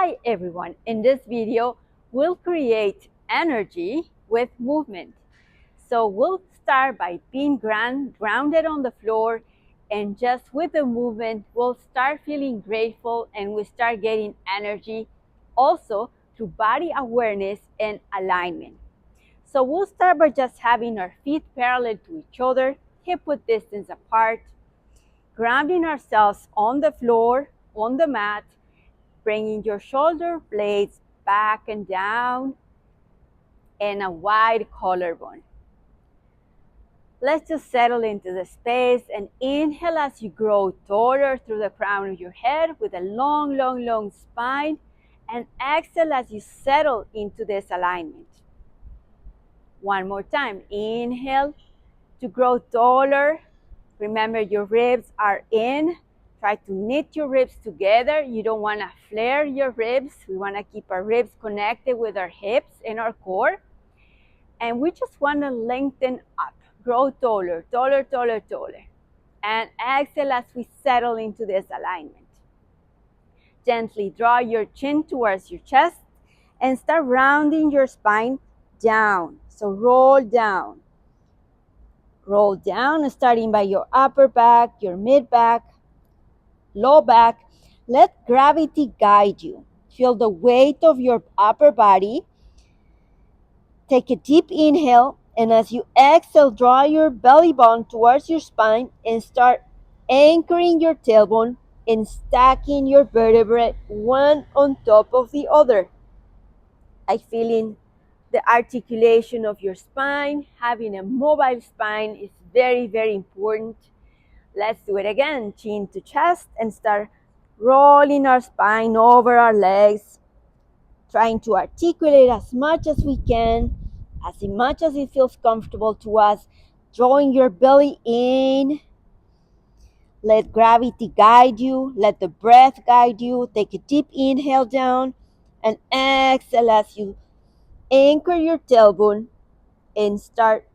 Hi everyone, in this video we'll create energy with movement. So we'll start by being grounded on the floor, and just with the movement we'll start feeling grateful and we start getting energy also through body awareness and alignment. So we'll start by just having our feet parallel to each other, hip width distance apart, grounding ourselves on the floor, on the mat, bringing your shoulder blades back and down, and a wide collarbone. Let's just settle into the space and inhale as you grow taller through the crown of your head with a long, long, long spine, and exhale as you settle into this alignment. One more time. Inhale to grow taller. Remember, your ribs are in. Try to knit your ribs together. You don't want to flare your ribs. We want to keep our ribs connected with our hips and our core. And we just want to lengthen up. Grow taller, taller, taller, taller. And exhale as we settle into this alignment. Gently draw your chin towards your chest and start rounding your spine down. So roll down. Roll down, starting by your upper back, your mid back, low back. Let gravity guide you. Feel the weight of your upper body. Take a deep inhale, and as you exhale, draw your belly button towards your spine and start anchoring your tailbone and stacking your vertebrae one on top of the other. I feel in the articulation of your spine. Having a mobile spine is very, very important. Let's do it again. Chin to chest and start rolling our spine over our legs, trying to articulate as much as we can, as much as it feels comfortable to us, drawing your belly in. Let gravity guide you. Let the breath guide you. Take a deep inhale down and exhale as you anchor your tailbone and start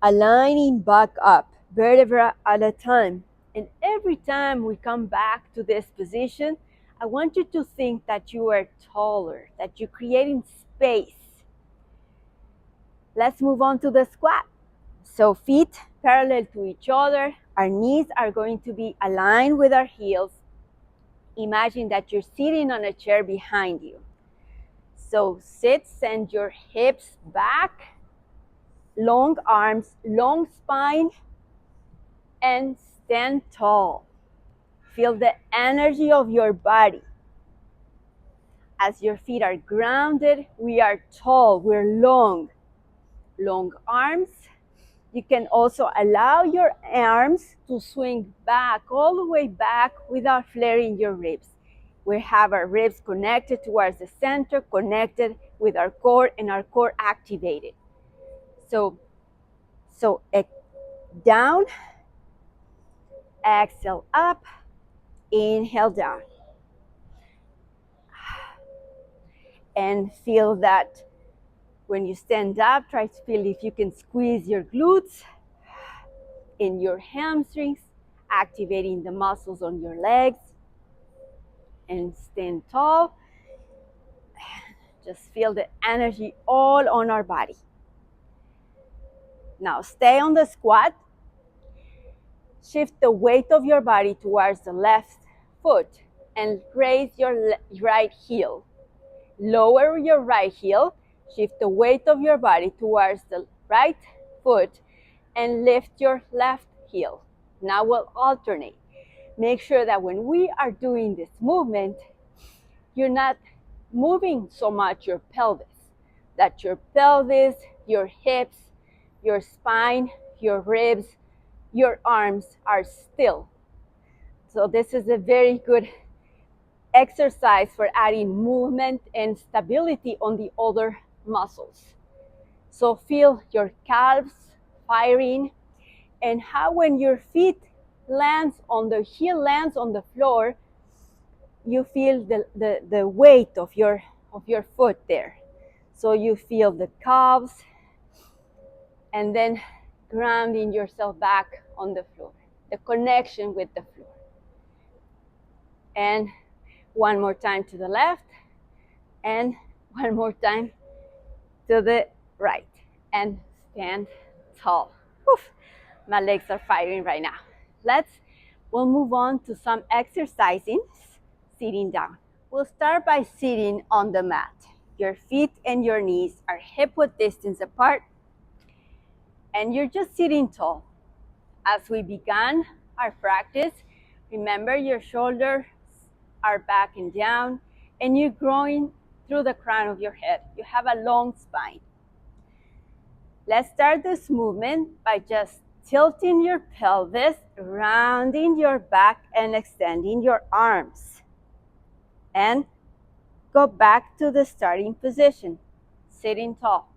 aligning back up, vertebra at a time. And every time we come back to this position, I want you to think that you are taller, that you're creating space. Let's move on to the squat. So feet parallel to each other. Our knees are going to be aligned with our heels. Imagine that you're sitting on a chair behind you. So sit, send your hips back, long arms, long spine, and stand tall. Feel the energy of your body. As your feet are grounded, we are tall, we're long. Long arms. You can also allow your arms to swing back, all the way back without flaring your ribs. We have our ribs connected towards the center, connected with our core, and our core activated. So down, exhale up, inhale down. And feel that when you stand up, try to feel if you can squeeze your glutes in your hamstrings, activating the muscles on your legs. And stand tall. Just feel the energy all on our body. Now stay on the squat. Shift the weight of your body towards the left foot and raise your right heel. Lower your right heel. Shift the weight of your body towards the right foot and lift your left heel. Now we'll alternate. Make sure that when we are doing this movement, you're not moving so much your pelvis, that your pelvis, your hips, your spine, your ribs, your arms are still. So this is a very good exercise for adding movement and stability on the other muscles. So feel your calves firing, and how when your feet lands on the heel lands on the floor, you feel the weight of your foot there. So you feel the calves, and then grounding yourself back on the floor, the connection with the floor. And one more time to the left. And one more time to the right. And stand tall. Oof, my legs are firing right now. We'll move on to some exercising sitting down. We'll start by sitting on the mat. Your feet and your knees are hip-width distance apart, and you're just sitting tall. As we began our practice, remember your shoulders are back and down, and you're growing through the crown of your head. You have a long spine. Let's start this movement by just tilting your pelvis, rounding your back, and extending your arms. And go back to the starting position, sitting tall.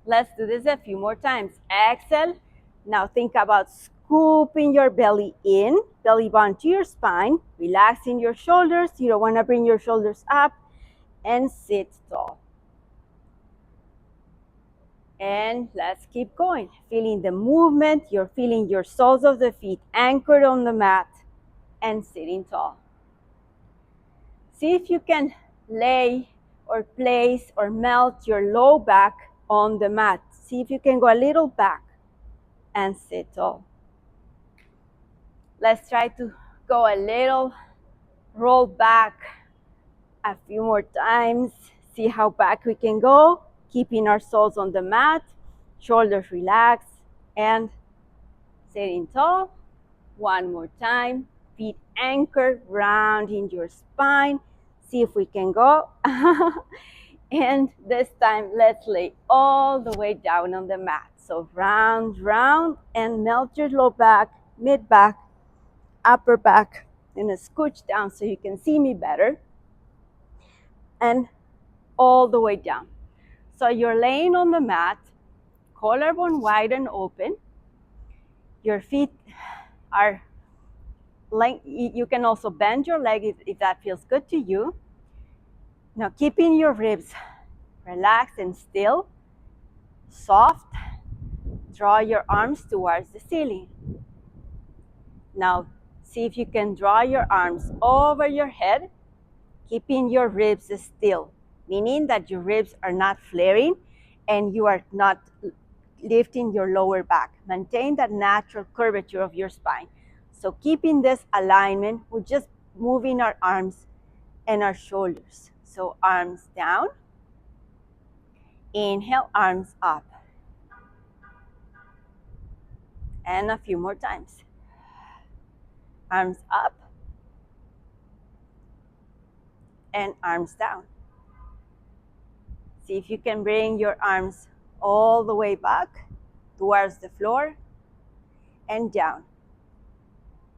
Let's do this a few more times. Exhale. Now think about scooping your belly in, belly button to your spine, relaxing your shoulders. You don't want to bring your shoulders up, and sit tall. And let's keep going. Feeling the movement, you're feeling your soles of the feet anchored on the mat and sitting tall. See if you can lay or place or melt your low back on the mat. See if you can go a little back and sit tall. Let's try to go a little roll back a few more times. See how back we can go, keeping our soles on the mat, shoulders relaxed, and sitting tall. One more time. Feet anchored, rounding your spine. See if we can go. And this time, let's lay all the way down on the mat. So round, round, and melt your low back, mid back, upper back, and a scooch down so you can see me better. And all the way down. So you're laying on the mat, collarbone wide and open. Your feet are you can also bend your leg if that feels good to you. Now keeping your ribs relaxed and still, soft, draw your arms towards the ceiling. Now see if you can draw your arms over your head, keeping your ribs still, meaning that your ribs are not flaring and you are not lifting your lower back. Maintain that natural curvature of your spine. So keeping this alignment, we're just moving our arms and our shoulders. So arms down. Inhale, arms up. And a few more times. Arms up. And arms down. See if you can bring your arms all the way back towards the floor and down.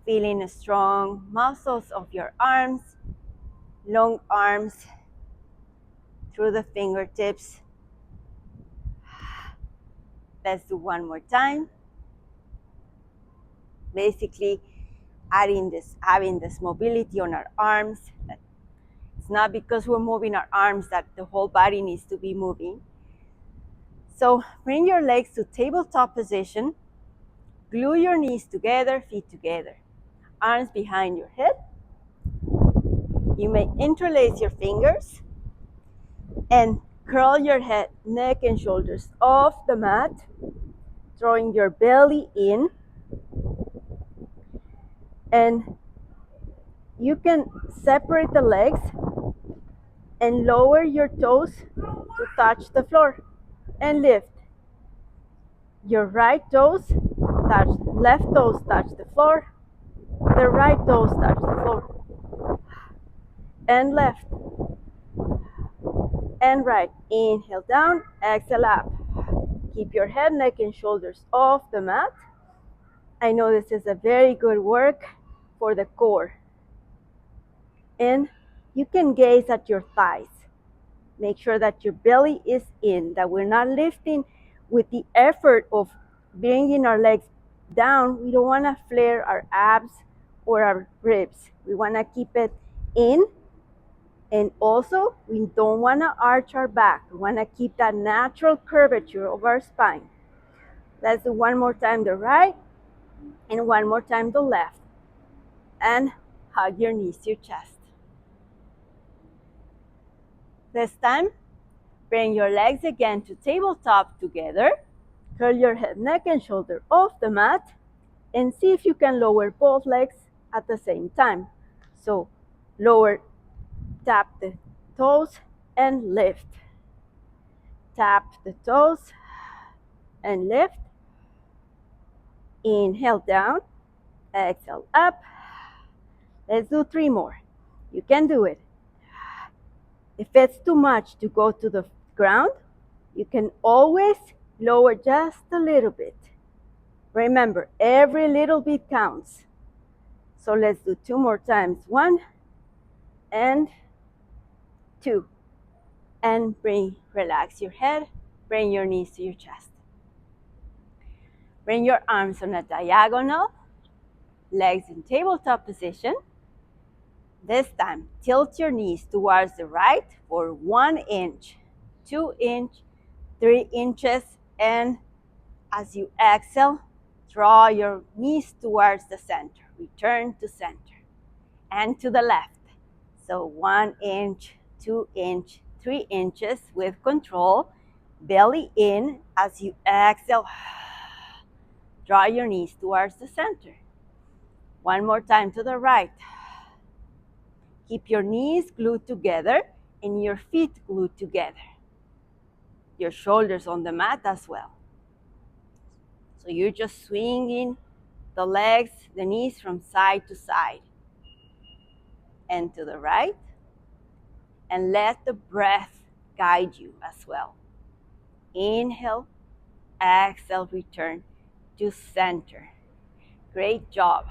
Feeling the strong muscles of your arms, long arms through the fingertips. Let's do one more time. Basically, having this mobility on our arms. It's not because we're moving our arms that the whole body needs to be moving. So bring your legs to tabletop position. Glue your knees together, feet together. Arms behind your head. You may interlace your fingers and curl your head, neck, and shoulders off the mat, drawing your belly in. And you can separate the legs and lower your toes to touch the floor and lift. Your right toes touch, left toes touch the floor, the right toes touch the floor. And left and right. Inhale down, exhale up. Keep your head, neck, and shoulders off the mat. I know this is a very good work for the core. And you can gaze at your thighs. Make sure that your belly is in, that we're not lifting with the effort of bringing our legs down. We don't want to flare our abs or our ribs. We want to keep it in. And also, we don't want to arch our back. We want to keep that natural curvature of our spine. Let's do one more time the right and one more time the left. And hug your knees to your chest. This time, bring your legs again to tabletop together. Curl your head, neck, and shoulder off the mat. And see if you can lower both legs at the same time. So lower, tap the toes, and lift. Tap the toes, and lift. Inhale down, exhale up. Let's do 3 more. You can do it. If it's too much to go to the ground, you can always lower just a little bit. Remember, every little bit counts. So let's do 2 more times. 1 and 2. And relax your head, bring your knees to your chest. Bring your arms on a diagonal, legs in tabletop position. This time, tilt your knees towards the right for 1 inch, 2 inch, 3 inches, and as you exhale, draw your knees towards the center. Return to center. And to the left. So 1 inch, 2 inch, 3 inches with control. Belly in as you exhale. Draw your knees towards the center. 1 more time to the right. Keep your knees glued together and your feet glued together. Your shoulders on the mat as well. So you're just swinging the legs, the knees from side to side. And to the right. And let the breath guide you as well. Inhale, exhale, return to center. Great job.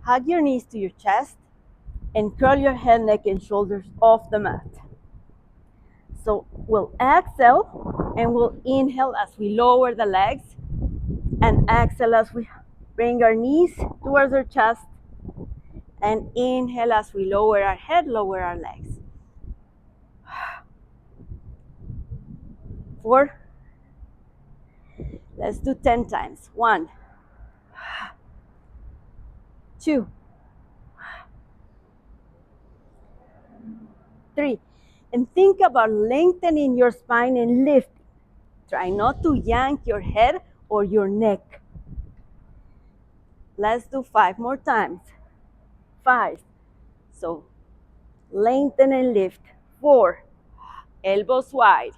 Hug your knees to your chest and curl your head, neck, and shoulders off the mat. So we'll exhale and we'll inhale as we lower the legs and exhale as we bring our knees towards our chest and inhale as we lower our head, lower our legs. 4. Let's do 10 times. 1, 2, 3. And think about lengthening your spine and lift. Try not to yank your head or your neck. Let's do 5 more times. 5. So lengthen and lift. 4. Elbows wide.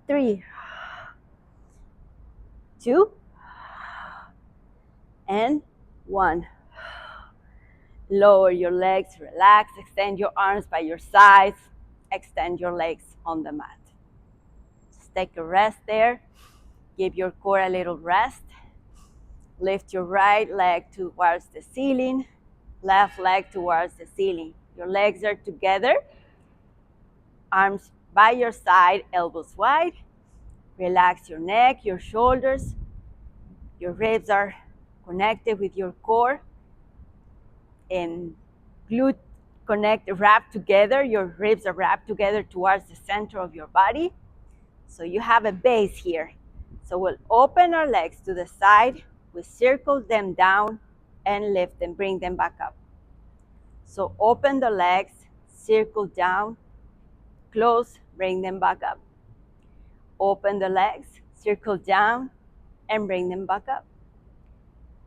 3, 2, and 1. Lower your legs, relax, extend your arms by your sides, extend your legs on the mat. Just take a rest there. Give your core a little rest. Lift your right leg towards the ceiling, left leg towards the ceiling. Your legs are together, arms by your side, elbows wide. Relax your neck, your shoulders. Your ribs are connected with your core. And glute wrapped together. Your ribs are wrapped together towards the center of your body. So you have a base here. So we'll open our legs to the side. We circle them down and lift them, bring them back up. So open the legs, circle down, close, bring them back up. Open the legs, circle down, and bring them back up.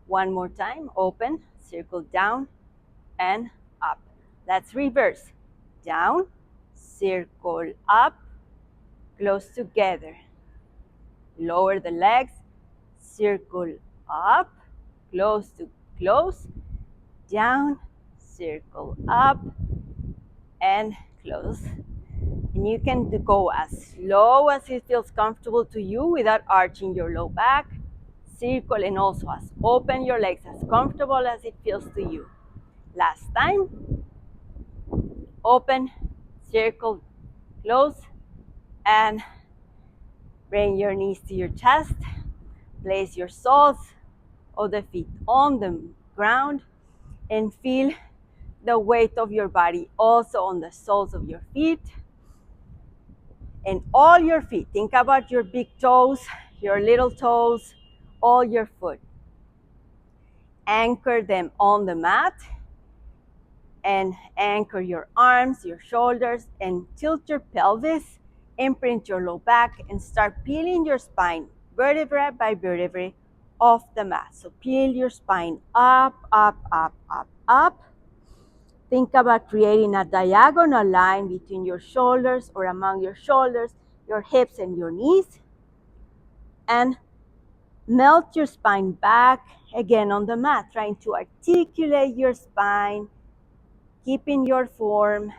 1 more time, open, circle down, and up. Let's reverse. Down, circle up, close together. Lower the legs, circle up, close to close, down, circle up, and close. And you can go as slow as it feels comfortable to you without arching your low back. Circle and also as open your legs as comfortable as it feels to you. Last time. Open, circle, close, and bring your knees to your chest. Place your soles of the feet on the ground and feel the weight of your body also on the soles of your feet and all your feet. Think about your big toes, your little toes, all your foot. Anchor them on the mat And anchor your arms, your shoulders, and tilt your pelvis, imprint your low back, and start peeling your spine vertebra by vertebra off the mat. So peel your spine up, up, up, up, up. Think about creating a diagonal line between your shoulders or among your shoulders, your hips, and your knees. And melt your spine back again on the mat, trying to articulate your spine, keeping your form.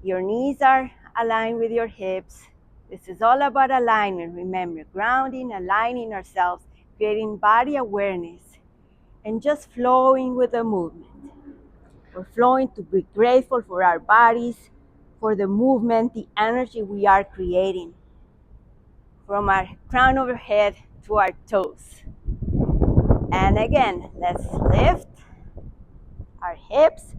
Your knees are aligned with your hips. This is all about alignment. Remember, grounding, aligning ourselves, creating body awareness, and just flowing with the movement. We're flowing to be grateful for our bodies, for the movement, the energy we are creating from our crown of our head to our toes. And again, let's lift our hips.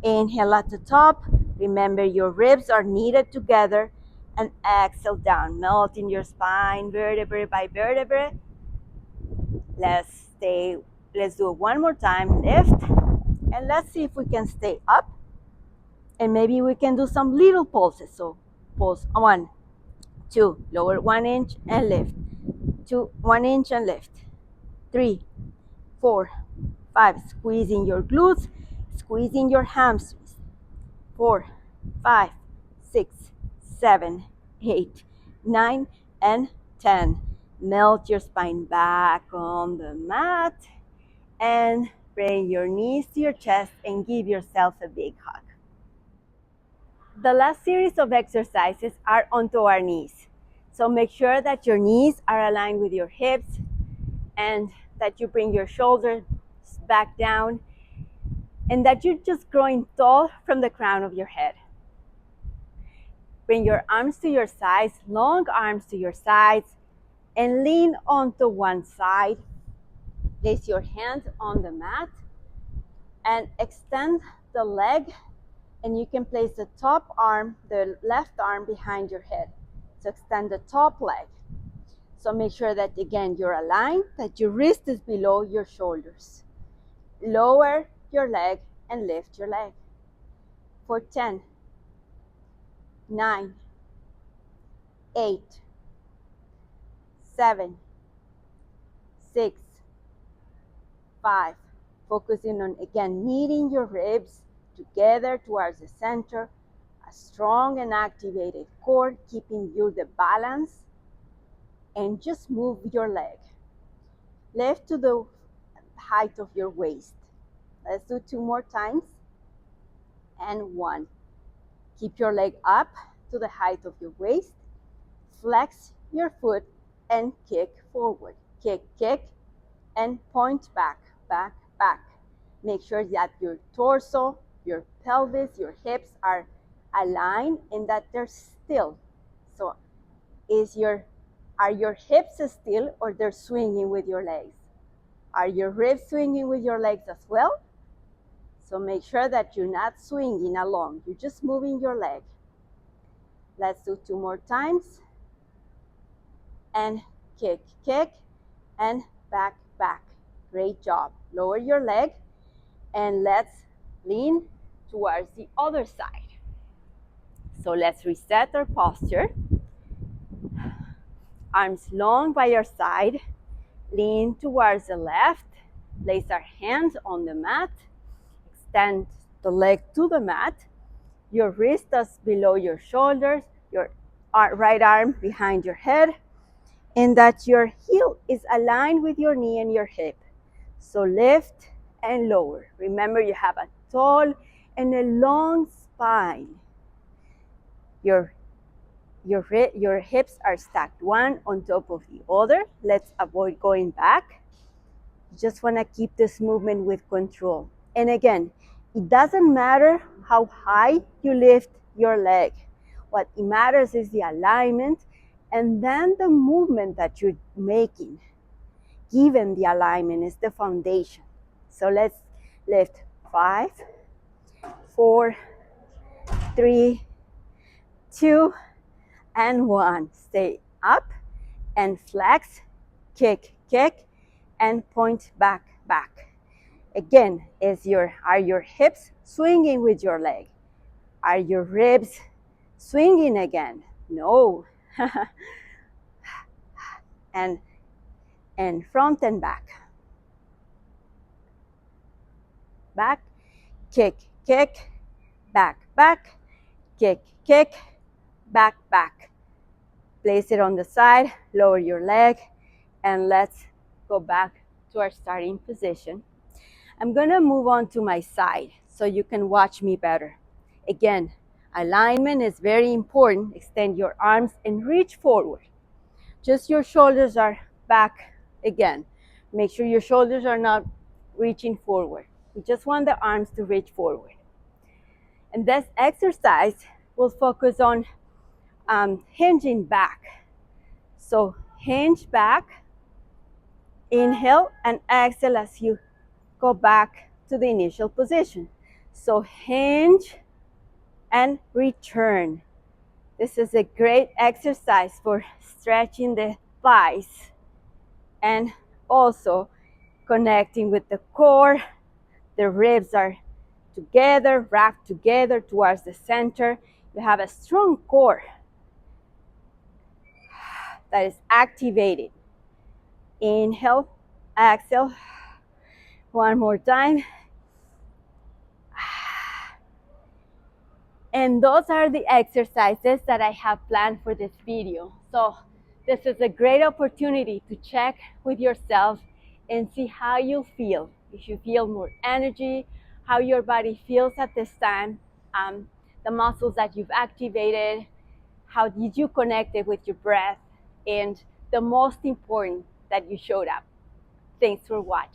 Inhale at the top. Remember, your ribs are knitted together. And exhale down, melting your spine vertebra by vertebra. Let's do it one more time. Lift. And let's see if we can stay up. And maybe we can do some little pulses. So pulse 1, 2, lower 1 inch and lift. 2, 1 inch and lift. 3, 4, 5, squeezing your glutes, squeezing your hamstrings. 4, 5, 6, 7, 8, 9, and 10. Melt your spine back on the mat and bring your knees to your chest and give yourself a big hug. The last series of exercises are onto our knees. So make sure that your knees are aligned with your hips and that you bring your shoulders back down and that you're just growing tall from the crown of your head. Bring your arms to your sides, long arms to your sides, and lean onto one side. Place your hands on the mat and extend the leg, and you can place the top arm, the left arm behind your head. So extend the top leg. So make sure that, again, you're aligned, that your wrist is below your shoulders. Lower your leg and lift your leg. For 10, 9, 8, 7, 6, 5. Focusing on, again, kneading your ribs together towards the center. A strong and activated core, keeping you the balance. And just move your leg. Lift to the height of your waist. Let's do 2 more times. And 1. Keep your leg up to the height of your waist. Flex your foot and kick forward. Kick, kick, and point back, back, back. Make sure that your torso, your pelvis, your hips are aligned and that they're still. So are your hips still or they're swinging with your legs? Are your ribs swinging with your legs as well? So make sure that you're not swinging along. You're just moving your leg. Let's do 2 more times. And kick, kick, and back, back. Great job. Lower your leg, and let's lean towards the other side. So let's reset our posture. Arms long by your side. Lean towards the left. Place our hands on the mat. Extend the leg to the mat. Your wrist is below your shoulders. Your right arm behind your head. And that your heel is aligned with your knee and your hip. So lift and lower. Remember, you have a tall and a long spine. Your hips are stacked one on top of the other. Let's avoid going back. You just want to keep this movement with control. And again, it doesn't matter how high you lift your leg. What matters is the alignment and then the movement that you're making. Given the alignment is the foundation. So let's lift 5, 4, 3, 2, and 1. Stay up and flex, kick, kick, and point back, back. Again, are your hips swinging with your leg? Are your ribs swinging again? No. and front and back. Back, kick, kick, back, back, kick, kick, back, back. Place it on the side, lower your leg, and let's go back to our starting position. I'm gonna move on to my side so you can watch me better. Again, alignment is very important. Extend your arms and reach forward. Just your shoulders are back again. Make sure your shoulders are not reaching forward. We just want the arms to reach forward. And this exercise will focus on hinging back. So hinge back, inhale and exhale as you go back to the initial position. So hinge and return. This is a great exercise for stretching the thighs and also connecting with the core. The ribs are together, wrapped together towards the center. You have a strong core that is activated. Inhale, exhale. One more time. And those are the exercises that I have planned for this video. So this is a great opportunity to check with yourself and see how you feel. If you feel more energy, how your body feels at this time, the muscles that you've activated, how did you connect it with your breath, and the most important, that you showed up. Thanks for watching.